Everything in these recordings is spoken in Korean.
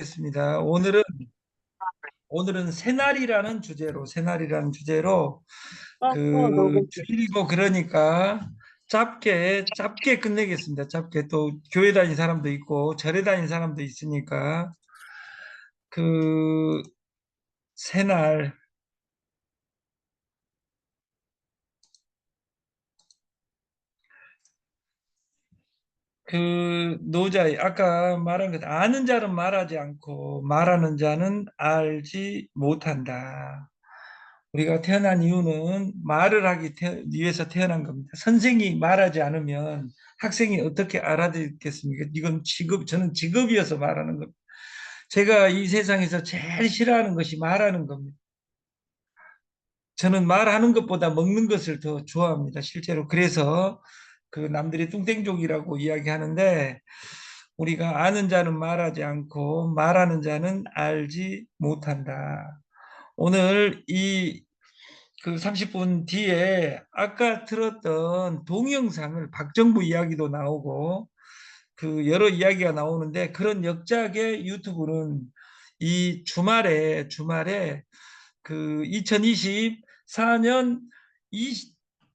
겠습니다. 오늘은 새날이라는 주제로 그 너무 주일이고 그러니까 짧게 끝내겠습니다. 짧게 또 교회 다닌 사람도 있고 절에 다닌 사람도 있으니까 그 새날 그 노자 아까 말한 것 아는 자는 말하지 않고 말하는 자는 알지 못한다. 우리가 태어난 이유는 말을 하기 위해서 태어난 겁니다. 선생이 말하지 않으면 학생이 어떻게 알아듣겠습니까? 이건 저는 직업이어서 말하는 겁니다. 제가 이 세상에서 제일 싫어하는 것이 말하는 겁니다. 저는 말하는 것보다 먹는 것을 더 좋아합니다. 실제로. 그래서 그 남들이 뚱땡족이라고 이야기하는데 우리가 아는 자는 말하지 않고 말하는 자는 알지 못한다. 오늘 그 30분 뒤에 아까 들었던 동영상을 박정부 이야기도 나오고 그 여러 이야기가 나오는데 그런 역작의 유튜브는 이 주말에 그 2024년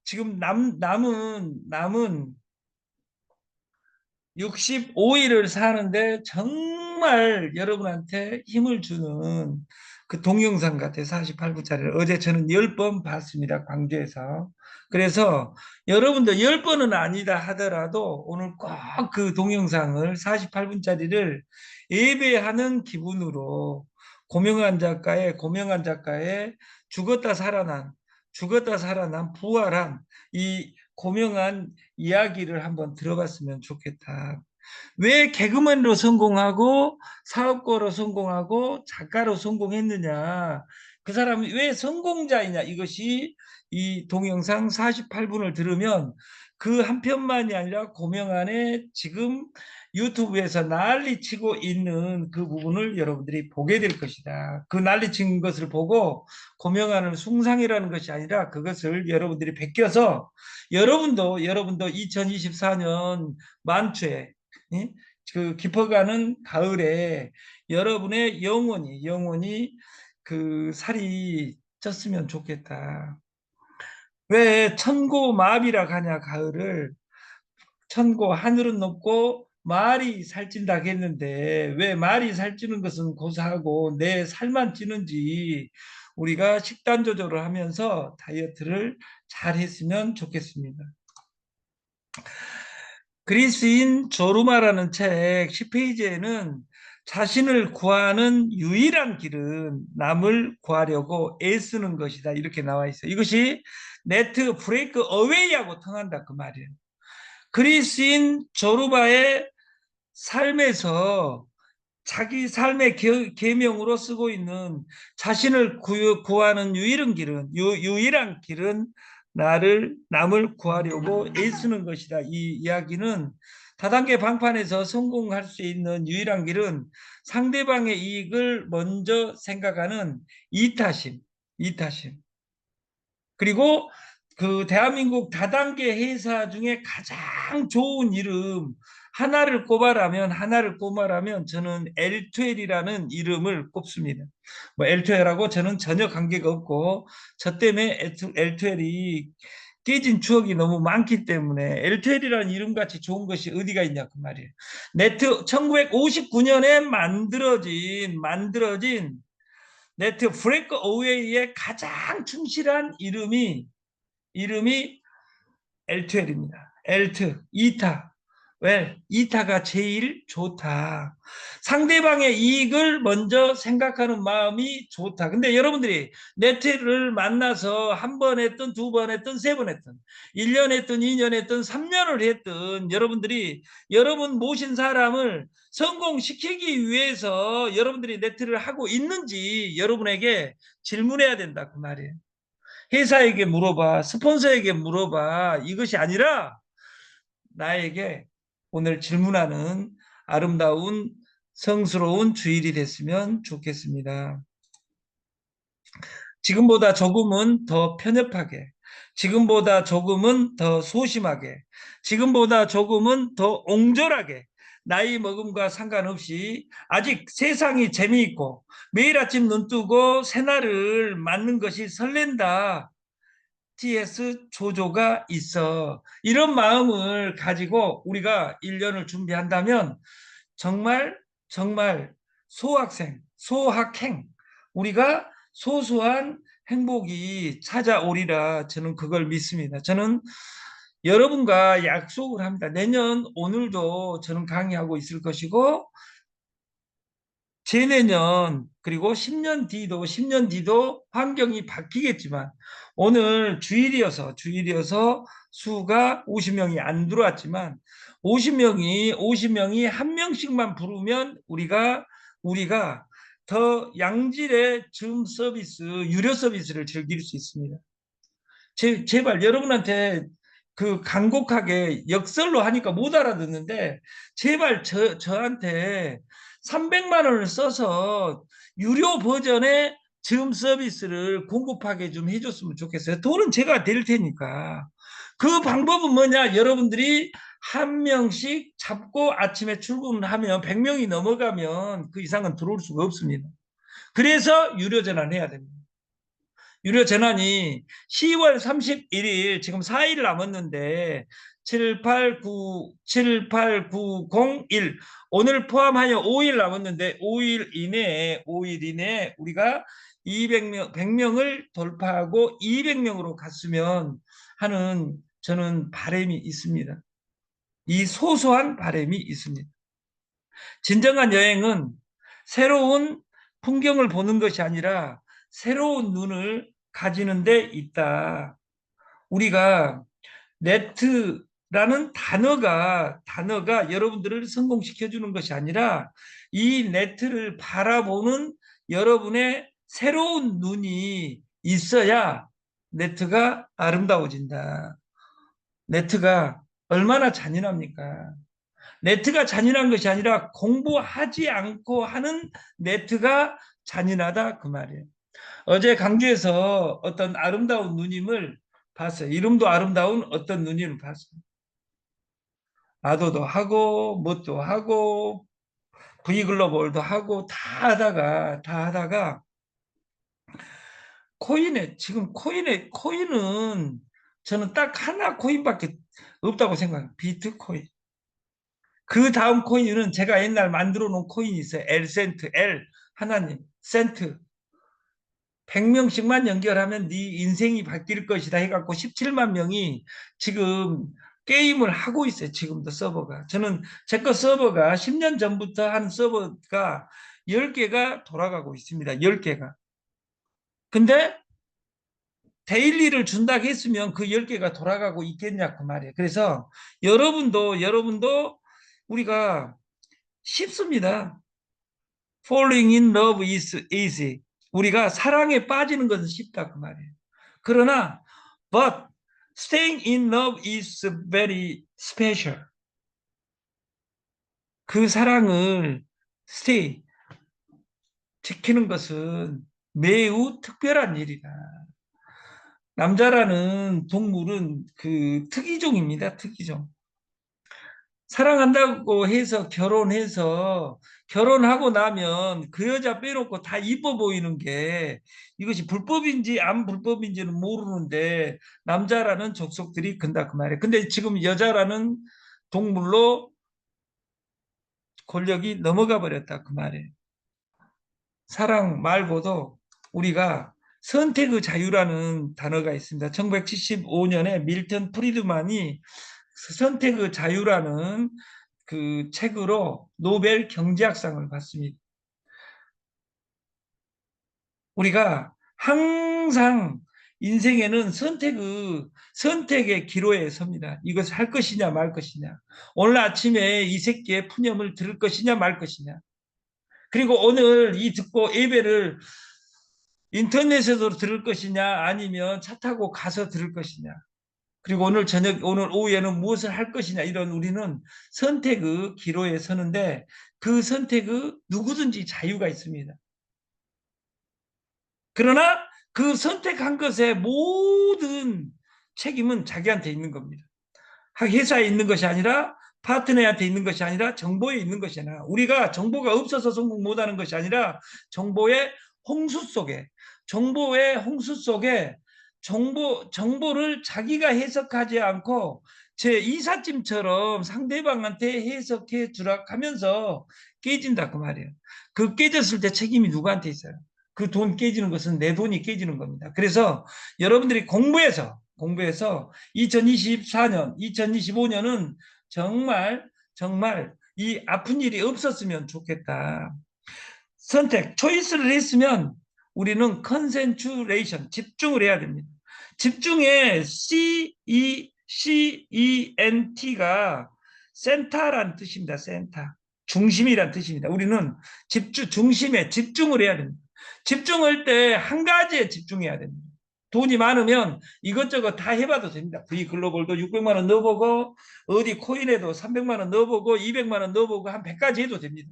지금 남은 65일을 사는데 정말 여러분한테 힘을 주는 그 동영상 같아요. 48분짜리를. 어제 저는 10번 봤습니다. 광주에서. 그래서 여러분도 10번은 아니다 하더라도 오늘 꼭 그 동영상을 48분짜리를 예배하는 기분으로 고명한 작가의 죽었다 살아난 부활한 이 고명한 이야기를 한번 들어봤으면 좋겠다. 왜 개그맨으로 성공하고 사업가로 성공하고 작가로 성공했느냐? 그 사람이 왜 성공자이냐? 이것이 이 동영상 48분을 들으면 그 한 편만이 아니라 고명안에 지금 유튜브에서 난리치고 있는 그 부분을 여러분들이 보게 될 것이다. 그 난리친 것을 보고 고명안을 숭상이라는 것이 아니라 그것을 여러분들이 베껴서 여러분도 2024년 만초에 그 깊어가는 가을에 여러분의 영혼이 그 살이 쪘으면 좋겠다. 왜 천고마비라 하냐 가을을 천고 하늘은 높고 말이 살찐다 했는데 왜 말이 살찌는 것은 고사하고 내 살만 찌는지 우리가 식단 조절을 하면서 다이어트를 잘 했으면 좋겠습니다. 그리스인 조르마라는 책 10페이지에는 자신을 구하는 유일한 길은 남을 구하려고 애쓰는 것이다. 이렇게 나와 있어요. 이것이 네트 브레이크 어웨이하고 통한다. 그 말이에요. 그리스인 조르바의 삶에서 자기 삶의 계명으로 쓰고 있는 자신을 구하는 유일한 길은 남을 구하려고 애쓰는 것이다. 이 이야기는 다단계 방판에서 성공할 수 있는 유일한 길은 상대방의 이익을 먼저 생각하는 이타심, 이타심. 그리고 그 대한민국 다단계 회사 중에 가장 좋은 이름 하나를 꼽아라면 저는 L2L이라는 이름을 꼽습니다. 뭐 L2L하고 저는 전혀 관계가 없고 저 때문에 L2L이 깨진 추억이 너무 많기 때문에 L2L이라는 이름 같이 좋은 것이 어디가 있냐 그 말이에요. 네트 1959년에 만들어진 네트 브레이크 어웨이의 가장 충실한 이름이 L2L입니다. L2, 이타. 왜? 이타가 제일 좋다. 상대방의 이익을 먼저 생각하는 마음이 좋다. 근데 여러분들이 네트를 만나서 한 번 했든 두 번 했든 세 번 했든 1년 했든 2년 했든 3년을 했든 여러분들이 여러분 모신 사람을 성공시키기 위해서 여러분들이 네트를 하고 있는지 여러분에게 질문해야 된다. 그 말이에요. 회사에게 물어봐, 스폰서에게 물어봐. 이것이 아니라 나에게 오늘 질문하는 아름다운 성스러운 주일이 됐으면 좋겠습니다. 지금보다 조금은 더 편협하게, 지금보다 조금은 더 소심하게, 지금보다 조금은 더 옹졸하게 나이 먹음과 상관없이 아직 세상이 재미있고 매일 아침 눈 뜨고 새날을 맞는 것이 설렌다. TS 조조가 있어. 이런 마음을 가지고 우리가 1년을 준비한다면 정말 정말 소학생, 소학행 우리가 소소한 행복이 찾아오리라 저는 그걸 믿습니다. 저는 여러분과 약속을 합니다. 내년 오늘도 저는 강의하고 있을 것이고 재내년 그리고 10년 뒤도 환경이 바뀌겠지만 오늘 주일이어서 수가 50명이 안 들어왔지만 50명이 한 명씩만 부르면 우리가 더 양질의 줌 서비스, 유료 서비스를 즐길 수 있습니다. 제발 여러분한테 그 간곡하게 역설로 하니까 못 알아듣는데 제발 저한테 300만 원을 써서 유료 버전의 즈음 서비스를 공급하게 좀 해줬으면 좋겠어요. 돈은 제가 댈 테니까. 그 방법은 뭐냐? 여러분들이 한 명씩 잡고 아침에 출근을 하면 100명이 넘어가면 그 이상은 들어올 수가 없습니다. 그래서 유료 전환해야 됩니다. 유료 전환이 10월 31일 지금 4일 남았는데 78901 오늘 포함하여 5일 남았는데 5일 이내에 우리가 200명 100명을 돌파하고 200명으로 갔으면 하는 저는 바람이 있습니다. 이 소소한 바람이 있습니다. 진정한 여행은 새로운 풍경을 보는 것이 아니라 새로운 눈을 가지는 데 있다. 우리가 네트라는 단어가 여러분들을 성공시켜 주는 것이 아니라 이 네트를 바라보는 여러분의 새로운 눈이 있어야 네트가 아름다워진다. 네트가 얼마나 잔인합니까? 네트가 잔인한 것이 아니라 공부하지 않고 하는 네트가 잔인하다 그 말이에요. 어제 강주에서 어떤 아름다운 누님을 봤어요. 이름도 아름다운 어떤 누님을 봤어요. 아도도 하고 뭣도 하고 V글로벌도 하고 다 하다가 코인은 저는 딱 하나 코인밖에 없다고 생각해요. 비트코인. 그 다음 코인은 제가 옛날 만들어 놓은 코인이 있어요. L센트, L 하나님, 센트. 100명씩만 연결하면 네 인생이 바뀔 것이다 해갖고 17만 명이 지금 게임을 하고 있어요. 지금도 서버가. 저는 제 거 서버가 10년 전부터 한 서버가 10개가 돌아가고 있습니다. 10개가. 근데 데일리를 준다고 했으면 그 10개가 돌아가고 있겠냐 그 말이에요. 그래서 여러분도 우리가 쉽습니다. Falling in love is easy. 우리가 사랑에 빠지는 것은 쉽다 그 말이에요. 그러나 but staying in love is very special. 그 사랑을 stay 지키는 것은 매우 특별한 일이다. 남자라는 동물은 그 특이종입니다. 특이종. 사랑한다고 해서 결혼하고 나면 그 여자 빼놓고 다 이뻐 보이는 게 이것이 불법인지 안 불법인지는 모르는데 남자라는 족속들이 근다 그 말이에요. 근데 지금 여자라는 동물로 권력이 넘어가 버렸다 그 말이에요. 사랑 말고도 우리가 선택의 자유라는 단어가 있습니다. 1975년에 밀턴 프리드만이 선택의 자유라는 그 책으로 노벨 경제학상을 받습니다. 우리가 항상 인생에는 선택의 기로에 섭니다. 이것을 할 것이냐 말 것이냐. 오늘 아침에 이 새끼의 푸념을 들을 것이냐 말 것이냐. 그리고 오늘 이 듣고 예배를 인터넷에서 들을 것이냐 아니면 차 타고 가서 들을 것이냐. 그리고 오늘 오후에는 무엇을 할 것이냐 이런 우리는 선택의 기로에 서는데 그 선택의 누구든지 자유가 있습니다. 그러나 그 선택한 것의 모든 책임은 자기한테 있는 겁니다. 회사에 있는 것이 아니라 파트너한테 있는 것이 아니라 정보에 있는 것이나 우리가 정보가 없어서 성공 못하는 것이 아니라 정보의 홍수 속에 정보의 홍수 속에 정보를 자기가 해석하지 않고 제 이삿짐처럼 상대방한테 해석해 주라 하면서 깨진다 그 말이에요. 그 깨졌을 때 책임이 누구한테 있어요? 그 돈 깨지는 것은 내 돈이 깨지는 겁니다. 그래서 여러분들이 공부해서 2024년, 2025년은 정말 이 아픈 일이 없었으면 좋겠다. 초이스를 했으면 우리는 컨센트레이션, 집중을 해야 됩니다. 집중에 CENT가 센터라는 뜻입니다. 센터. 중심이란 뜻입니다. 우리는 중심에 집중을 해야 됩니다. 집중할 때 한 가지에 집중해야 됩니다. 돈이 많으면 이것저것 다 해봐도 됩니다. V글로벌도 600만 원 넣어보고 어디 코인에도 300만 원 넣어보고 200만 원 넣어보고 한 100가지 해도 됩니다.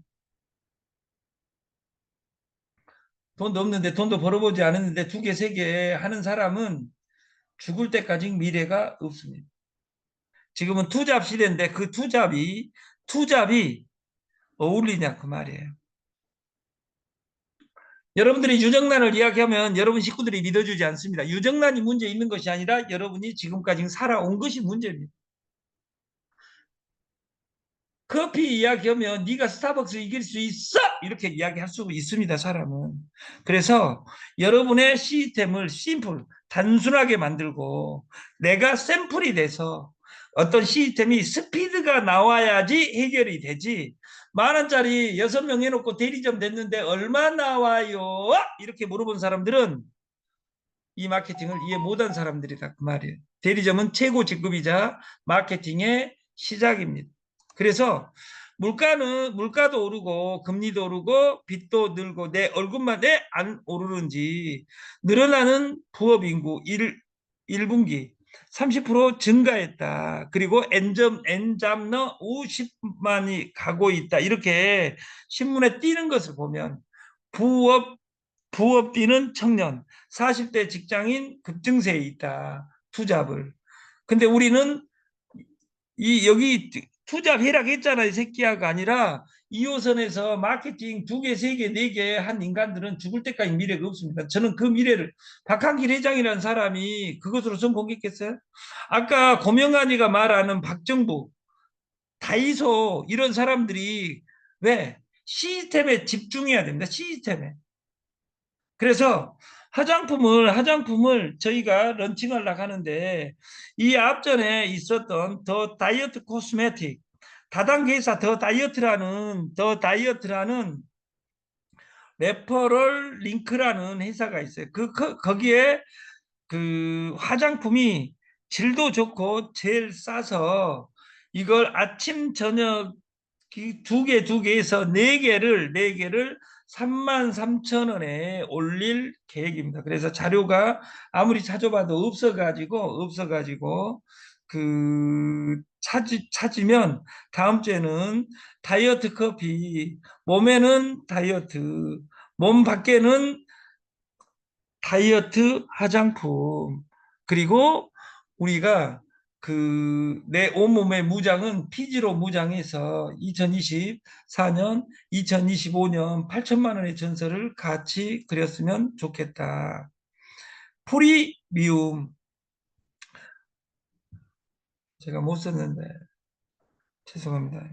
돈도 없는데 돈도 벌어보지 않았는데 두 개, 세 개 하는 사람은 죽을 때까지 미래가 없습니다. 지금은 투잡 시대인데 그 투잡이 어울리냐 그 말이에요. 여러분들이 유정란을 이야기하면 여러분 식구들이 믿어주지 않습니다. 유정란이 문제 있는 것이 아니라 여러분이 지금까지 살아온 것이 문제입니다. 커피 이야기하면 네가 스타벅스 이길 수 있어 이렇게 이야기할 수 있습니다. 사람은. 그래서 여러분의 시스템을 단순하게 만들고 내가 샘플이 돼서 어떤 시스템이 스피드가 나와야지 해결이 되지. 10,000원짜리 6명 해놓고 대리점 됐는데 얼마 나와요? 이렇게 물어본 사람들은 이 마케팅을 이해 못한 사람들이다 그 말이에요. 대리점은 최고 직급이자 마케팅의 시작입니다. 그래서 물가도 오르고 금리도 오르고 빚도 늘고 내 얼굴만 왜 안 오르는지 늘어나는 부업 인구 1분기 30% 증가했다. 그리고 엔잡러 50만이 가고 있다. 이렇게 신문에 띄는 것을 보면 부업 뛰는 청년, 40대 직장인 급증세에 있다. 투잡을. 근데 우리는 여기 투잡 해락했잖아요. 새끼야가 아니라 2호선에서 마케팅 2개, 3개, 4개 한 인간들은 죽을 때까지 미래가 없습니다. 저는 그 미래를 박한길 회장이라는 사람이 그것으로 성공했겠어요? 아까 고명환이가 말하는 박정부, 다이소 이런 사람들이 왜 시스템에 집중해야 됩니다. 시스템에. 그래서 화장품을 저희가 런칭하려고 하는데 이 앞전에 있었던 더 다이어트 코스메틱 다단계 회사 더 다이어트라는 레퍼럴 링크라는 회사가 있어요. 거기에 그 화장품이 질도 좋고 제일 싸서 이걸 아침 저녁 두 개에서 네 개를 33,000원에 올릴 계획입니다. 그래서 자료가 아무리 찾아봐도 없어가지고 찾으면 다음 주에는 다이어트 커피, 몸에는 다이어트, 몸 밖에는 다이어트 화장품, 그리고 우리가 내 온몸의 무장은 피지로 무장해서 2024년, 2025년 8천만 원의 전설을 같이 그렸으면 좋겠다. 프리미움 제가 못 썼는데 죄송합니다.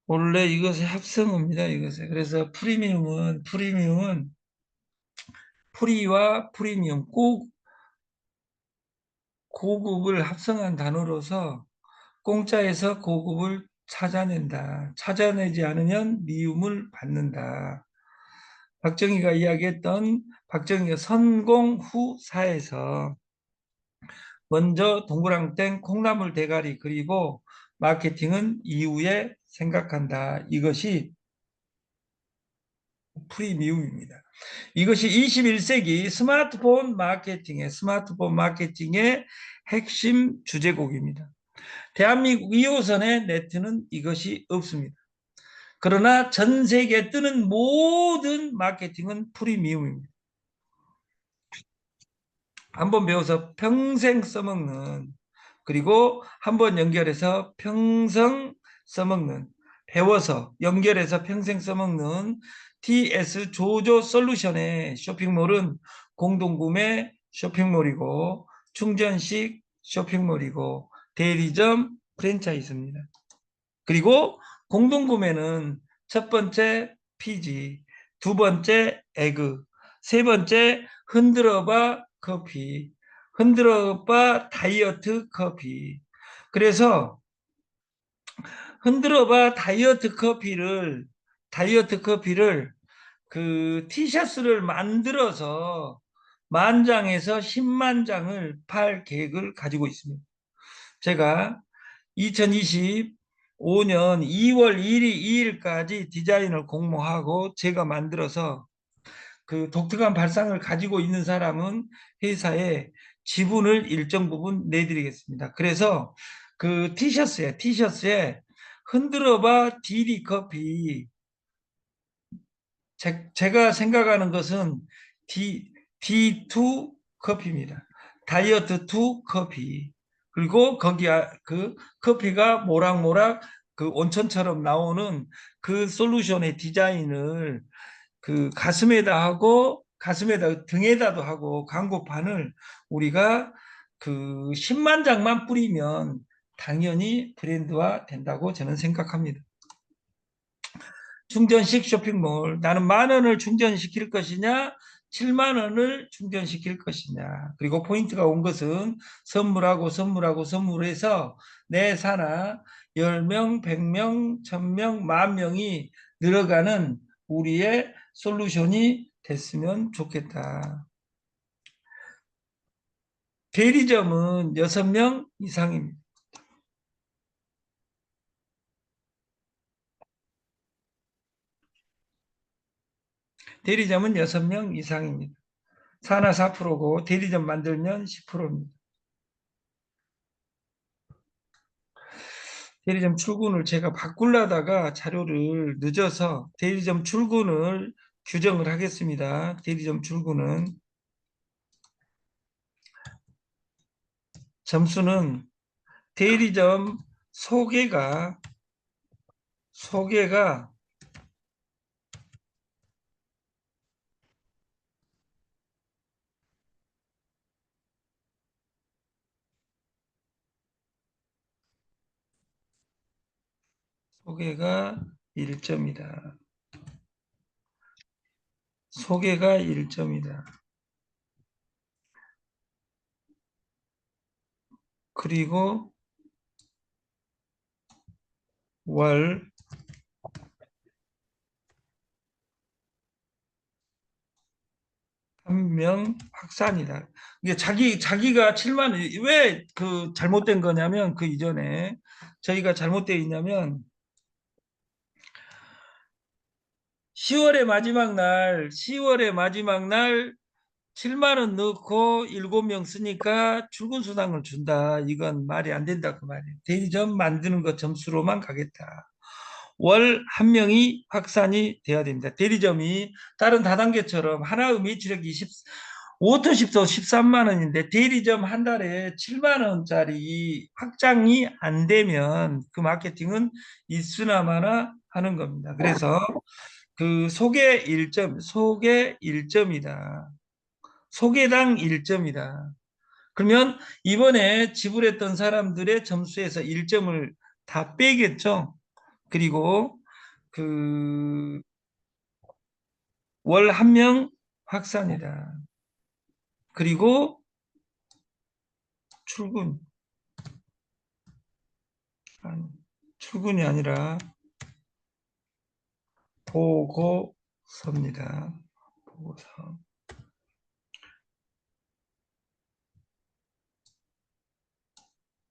원래 이것의 합성어입니다. 이것에. 그래서 프리미움은 프리와 프리미엄 고급을 합성한 단어로서 공짜에서 고급을 찾아낸다. 찾아내지 않으면 미움을 받는다. 박정희가 선공 후 사에서 먼저 동그랑땡 콩나물 대가리 그리고 마케팅은 이후에 생각한다. 이것이 프리미움입니다. 이것이 21세기 스마트폰 마케팅의 핵심 주제곡입니다. 대한민국 2호선의 네트는 이것이 없습니다. 그러나 전 세계에 뜨는 모든 마케팅은 프리미움입니다. 한번 배워서 평생 써먹는, 그리고 한번 연결해서 평생 써먹는, 배워서 연결해서 평생 써먹는 TS 조조 솔루션의 쇼핑몰은 공동구매 쇼핑몰이고 충전식 쇼핑몰이고 대리점 프랜차이즈입니다. 그리고 공동구매는 첫 번째 피지, 두 번째 에그, 세 번째 흔들어봐 커피, 흔들어봐 다이어트 커피. 그래서 흔들어봐 다이어트 커피를 그 티셔츠를 만들어서 만장에서 10만 장을 팔 계획을 가지고 있습니다. 제가 2025년 2월 2일까지 디자인을 공모하고 제가 만들어서 그 독특한 발상을 가지고 있는 사람은 회사에 지분을 일정 부분 내드리겠습니다. 그래서 그 티셔츠에 흔들어봐 디디 커피, 제가 생각하는 것은 D2 커피입니다. 다이어트 2 커피. 그리고 거기 그 커피가 모락모락 그 온천처럼 나오는 그 솔루션의 디자인을 그 가슴에다 등에다도 하고 광고판을 우리가 그 10만 장만 뿌리면 당연히 브랜드화 된다고 저는 생각합니다. 충전식 쇼핑몰. 나는 10,000원을 충전시킬 것이냐, 70,000원을 충전시킬 것이냐. 그리고 포인트가 온 것은 선물해서 내 사나 10명, 100명, 1000명, 10,000명이 늘어가는 우리의 솔루션이 됐으면 좋겠다. 대리점은 6명 이상입니다. 대리점은 6명 이상입니다. 사나 4%고 대리점 만들면 10%입니다. 대리점 출근을 제가 바꾸려다가 자료를 늦어서 대리점 출근을 규정을 하겠습니다. 대리점 출근은 점수는 대리점 소개가 소개가 1점이다. 소개가 1점이다. 그리고 월 한 명 확산이다. 이게 자기가 7만 원, 왜 그 잘못된 거냐면 그 이전에 저희가 잘못되어 있냐면 10월의 마지막 날 7만 원 넣고 7명 쓰니까 출근 수당을 준다. 이건 말이 안 된다 그 말이에요. 대리점 만드는 것 점수로만 가겠다. 월 한 명이 확산이 돼야 됩니다. 대리점이 다른 다단계처럼 하나의 매출액이 5토십도 13만 원인데 대리점 한 달에 7만 원짜리 확장이 안 되면 그 마케팅은 있으나마나 하는 겁니다. 그래서 그 소개 1점이다. 소개당 1점이다. 그러면 이번에 지불했던 사람들의 점수에서 1점을 다 빼겠죠. 그리고 그 월 한 명 확산이다. 그리고 출근, 출근이 아니라 보고서입니다. 보고서.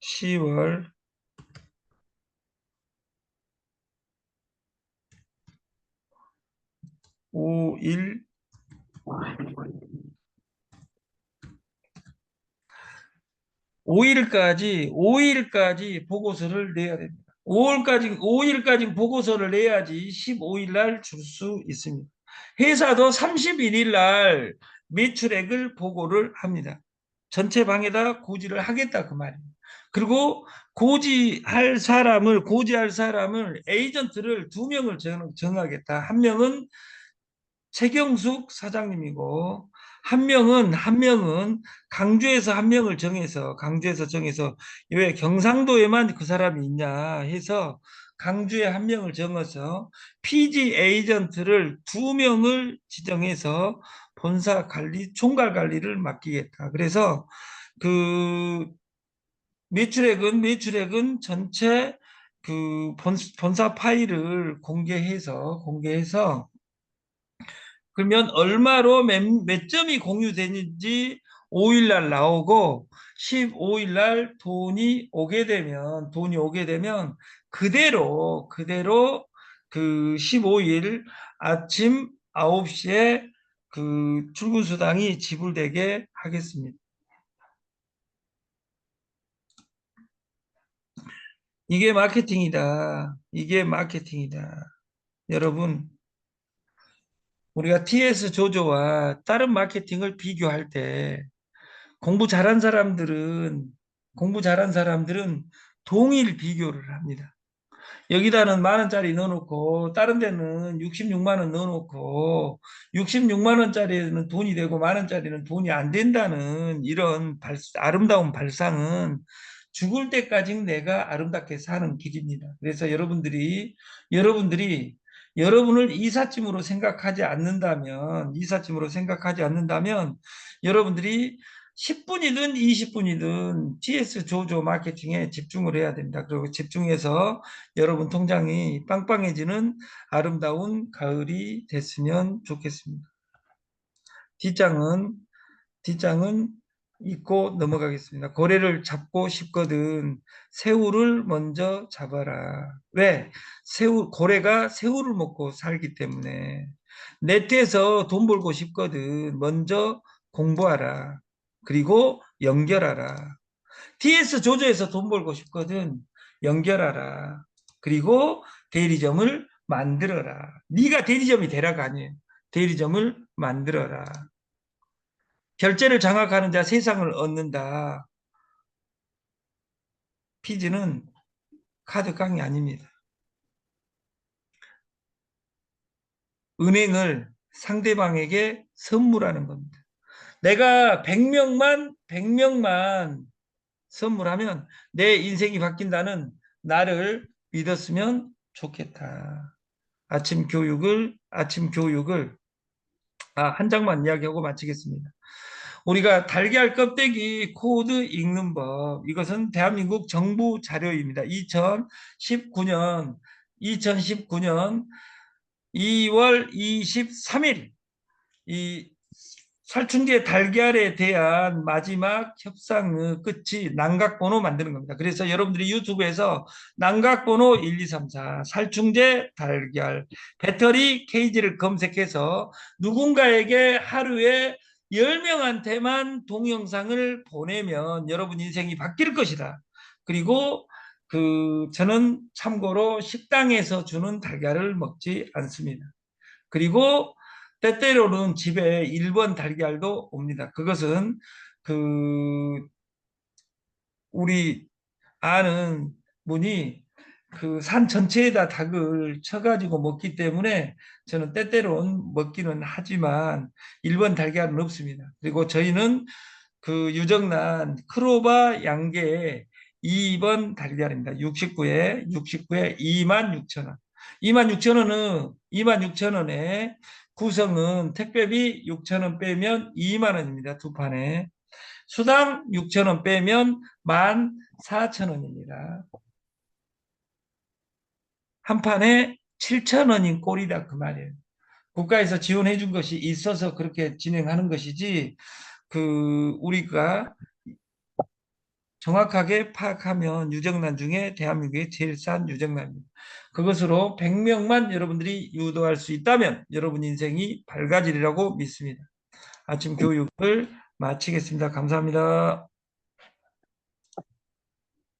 10월 5일 5일까지 보고서를 내야 됩니다. 5일까지 보고서를 내야지 15일 날 줄 수 있습니다. 회사도 31일 날 매출액을 보고를 합니다. 전체 방에다 고지를 하겠다 그 말입니다. 그리고 고지할 사람을 에이전트를 2명을 정하겠다. 한 명은 최경숙 사장님이고 한 명은 강주에서 한 명을 정해서 왜 경상도에만 그 사람이 있냐 해서 강주에 한 명을 정해서 PG 에이전트를 2명을 지정해서 본사 관리, 총괄 관리를 맡기겠다. 그래서 그 매출액은 전체 그 본사 파일을 공개해서 그러면 얼마로 몇 점이 공유되는지 5일 날 나오고 15일 날 돈이 오게 되면 그대로 그 15일 아침 9시에 그 출근 수당이 지불되게 하겠습니다. 이게 마케팅이다. 이게 마케팅이다. 여러분, 우리가 TS 조조와 다른 마케팅을 비교할 때 공부 잘한 사람들은 공부 잘한 사람들은 동일 비교를 합니다. 여기다는 10,000원짜리 넣어놓고 다른 데는 66만 원 넣어놓고 66만 원짜리는 돈이 되고 10,000원짜리는 돈이 안 된다는 이런 아름다운 발상은 죽을 때까지 내가 아름답게 사는 길입니다. 그래서 여러분들이 여러분을 이삿짐으로 생각하지 않는다면 여러분들이 10분이든 20분이든 TS 조조 마케팅에 집중을 해야 됩니다. 그리고 집중해서 여러분 통장이 빵빵해지는 아름다운 가을이 됐으면 좋겠습니다. 뒷장은 뒷장은 잊고 넘어가겠습니다. 고래를 잡고 싶거든 새우를 먼저 잡아라. 왜? 고래가 새우를 먹고 살기 때문에. 네트에서 돈 벌고 싶거든 먼저 공부하라. 그리고 연결하라. TS 조조에서 돈 벌고 싶거든 연결하라. 그리고 대리점을 만들어라. 네가 대리점이 되라가 아니에요. 대리점을 만들어라. 결제를 장악하는 자 세상을 얻는다. 피지는 카드 깡이 아닙니다. 은행을 상대방에게 선물하는 겁니다. 내가 100명만 선물하면 내 인생이 바뀐다는 나를 믿었으면 좋겠다. 아침 교육을 한 장만 이야기하고 마치겠습니다. 우리가 달걀 껍데기 코드 읽는 법. 이것은 대한민국 정부 자료입니다. 2019년 2월 23일 이 살충제 달걀에 대한 마지막 협상의 끝이 난각번호 만드는 겁니다. 그래서 여러분들이 유튜브에서 난각번호 1, 2, 3, 4 살충제 달걀 배터리 케이지를 검색해서 누군가에게 하루에 10명한테만 동영상을 보내면 여러분 인생이 바뀔 것이다. 그리고 저는 참고로 식당에서 주는 달걀을 먹지 않습니다. 그리고 때때로는 집에 1번 달걀도 옵니다. 그것은 그 우리 아는 분이 그 산 전체에다 닭을 쳐가지고 먹기 때문에 저는 때때로는 먹기는 하지만 1번 달걀은 없습니다. 그리고 저희는 그 유정란 크로바 양계 2번 달걀입니다. 69에 26,000원. 26,000원에 구성은 택배비 6,000원 빼면 2만 원입니다. 두 판에. 수당 6,000원 빼면 14,000원입니다. 한 판에 7,000원인 꼴이다 그 말이에요. 국가에서 지원해 준 것이 있어서 그렇게 진행하는 것이지 우리가 정확하게 파악하면 유정란 중에 대한민국의 제일 싼 유정란입니다. 그것으로 100명만 여러분들이 유도할 수 있다면 여러분 인생이 밝아지리라고 믿습니다. 아침 교육을 마치겠습니다. 감사합니다.